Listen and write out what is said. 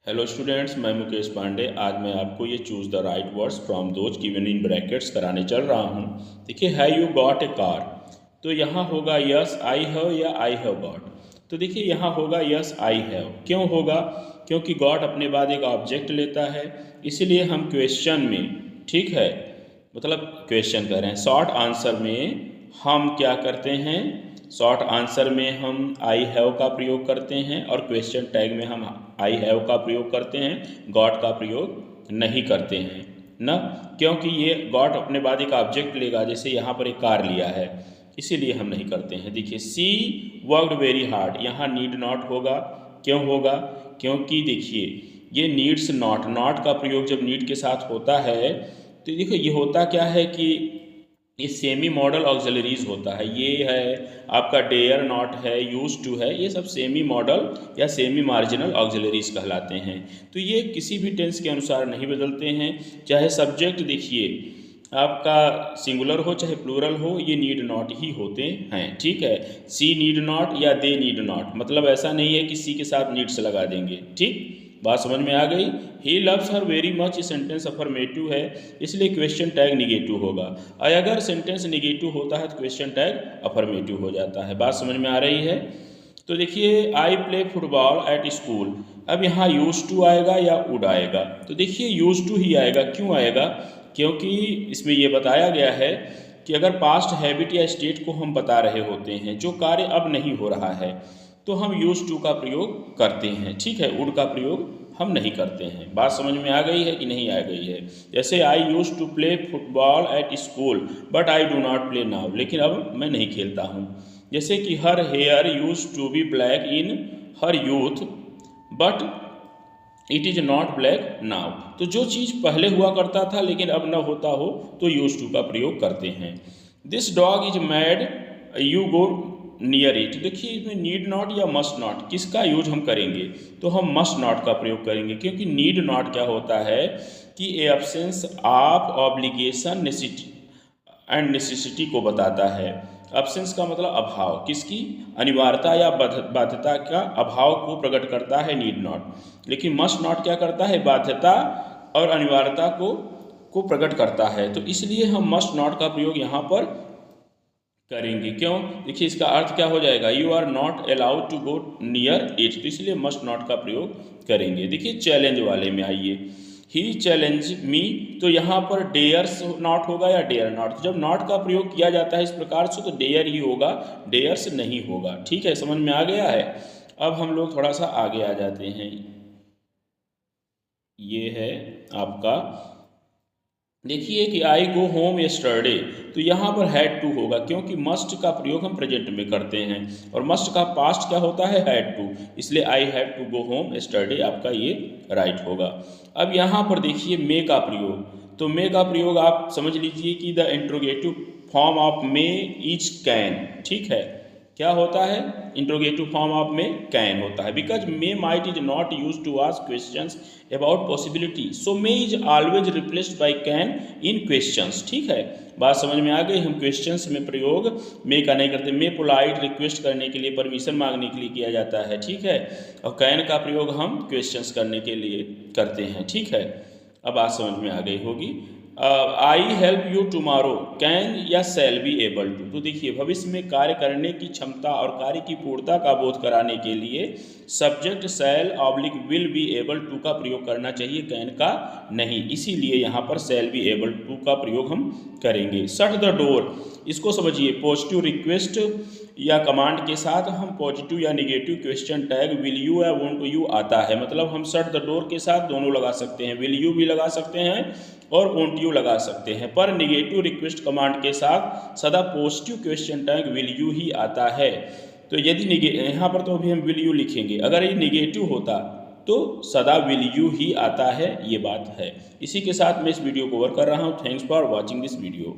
Hello students, मैं मुकेश पांडे। आज मैं आपको ये choose the right words from those given in brackets कराने चल रहा हूँ। देखिए, have you got a car, तो यहाँ होगा यस आई हैव या आई हैव गॉट। तो देखिए यहाँ होगा यस आई हैव। क्यों होगा? क्योंकि गॉट अपने बाद एक ऑब्जेक्ट लेता है, इसीलिए हम क्वेश्चन में, ठीक है, मतलब क्वेश्चन कर रहे हैं, शॉर्ट आंसर में हम क्या करते हैं, शॉर्ट आंसर में हम आई हैव का प्रयोग करते हैं और क्वेश्चन टैग में हम आई हैव का प्रयोग करते हैं, गॉट का प्रयोग नहीं करते हैं ना। क्योंकि ये गॉट अपने बाद एक ऑब्जेक्ट लेगा, जैसे यहाँ पर एक कार लिया है, इसीलिए हम नहीं करते हैं। देखिए, सी वर्कड वेरी हार्ड, यहाँ नीड नॉट होगा। क्यों होगा? क्योंकि देखिए ये नीड्स नॉट, नॉट का प्रयोग जब नीड के साथ होता है तो देखो ये होता क्या है कि ये सेमी मॉडल ऑक्सिलरीज होता है। ये है आपका डेयर नॉट है, यूज टू है, ये सब सेमी मॉडल या सेमी मार्जिनल ऑक्सिलरीज कहलाते हैं। तो ये किसी भी टेंस के अनुसार नहीं बदलते हैं। चाहे सब्जेक्ट देखिए आपका सिंगुलर हो चाहे प्लूरल हो, ये नीड नॉट ही होते हैं, ठीक है। सी नीड नॉट या दे नीड नॉट, मतलब ऐसा नहीं है कि सी के साथ नीड्स लगा देंगे। ठीक, बात समझ में आ गई। He loves her very much, sentence affirmative है, इसलिए क्वेश्चन टैग निगेटिव होगा। और अगर सेंटेंस निगेटिव होता है तो क्वेश्चन टैग अफर्मेटिव हो जाता है। बात समझ में आ रही है? तो देखिए, I play football at school, अब यहाँ यूज टू आएगा या वुड आएगा? तो देखिए यूज टू ही आएगा। क्यों आएगा? क्योंकि इसमें यह बताया गया है कि अगर पास्ट हैबिट या स्टेट को हम बता रहे होते हैं, जो कार्य अब नहीं हो रहा है, तो हम यूज टू का प्रयोग करते हैं, ठीक है। वुड का प्रयोग हम नहीं करते हैं। बात समझ में आ गई है कि नहीं आ गई है? जैसे I use to play football at school but I do not play now, लेकिन अब मैं नहीं खेलता हूँ। जैसे कि her hair use to be black in her youth but it is not black now, तो जो चीज़ पहले हुआ करता था लेकिन अब न होता हो तो यूज टू का प्रयोग करते हैं। This dog is mad you go near it, देखिए इसमें नीड नॉट या मस्ट नॉट, किसका यूज हम करेंगे? तो हम मस्ट नॉट का प्रयोग करेंगे, क्योंकि नीड नॉट क्या होता है कि absence of obligation and necessity को बताता है। एब्सेंस का मतलब अभाव, किसकी? अनिवार्यता या बाध्यता का अभाव को प्रकट करता है नीड नॉट। लेकिन मस्ट नॉट क्या करता है? बाध्यता और अनिवार्यता को प्रकट करता है। तो इसलिए हम मस्ट नॉट का प्रयोग यहाँ पर करेंगे। क्यों? देखिए इसका अर्थ क्या हो जाएगा, you are not allowed to go near it, तो इसलिए मस्ट नॉट का प्रयोग करेंगे। देखिए चैलेंज वाले में आइए, ही चैलेंज मी, तो यहाँ पर डेयर्स नॉट होगा या डेयर नॉट? जब नॉट का प्रयोग किया जाता है इस प्रकार से तो डेयर ही होगा, डेयर्स नहीं होगा। ठीक है, समझ में आ गया है? अब हम लोग थोड़ा सा आगे आ जाते हैं। ये है आपका, देखिए कि आई गो होम यस्टरडे, तो यहाँ पर हैड टू होगा, क्योंकि मस्ट का प्रयोग हम प्रेजेंट में करते हैं और मस्ट का पास्ट क्या होता है? हैड टू, इसलिए I had to go home yesterday आपका ये राइट होगा। अब यहाँ पर देखिए मे का प्रयोग, तो मे का प्रयोग आप समझ लीजिए कि the interrogative form of may is can, ठीक है। क्या होता है? Interrogative form of may can होता है। Because may might is not use to ask questions about possibility, so may is always replaced by can in questions, ठीक है। बात समझ में आ गई? हम क्वेश्चंस में प्रयोग मे का नहीं करते। मे पोलाइट रिक्वेस्ट करने के लिए, परमिशन मांगने के लिए किया जाता है, ठीक है, और कैन का प्रयोग हम क्वेश्चंस करने के लिए करते हैं, ठीक है। अब बात समझ में आ गई होगी। I help you tomorrow, can या शैल बी एबल टू, तो देखिए भविष्य में कार्य करने की क्षमता और कार्य की पूर्णता का बोध कराने के लिए subject shall oblique will be able to का प्रयोग करना चाहिए, कैन का नहीं, इसीलिए यहाँ पर शैल बी एबल टू का प्रयोग हम करेंगे। शट द डोर, इसको समझिए, पॉजिटिव रिक्वेस्ट या कमांड के साथ हम पॉजिटिव या negative question tag will you या वोंट यू आता है, मतलब हम शट द डोर के साथ दोनों लगा सकते हैं, विल यू भी लगा सकते हैं और वोंट यू लगा सकते हैं, पर निगेटिव रिक्वेस्ट कमांड के साथ सदा positive question tag will you ही आता है। तो यदि यहाँ पर तो अभी हम विल यू लिखेंगे, अगर ये निगेटिव होता तो सदा विल यू ही आता है, ये बात है। इसी के साथ मैं इस वीडियो को ओवर कर रहा हूँ। Thanks for watching this video.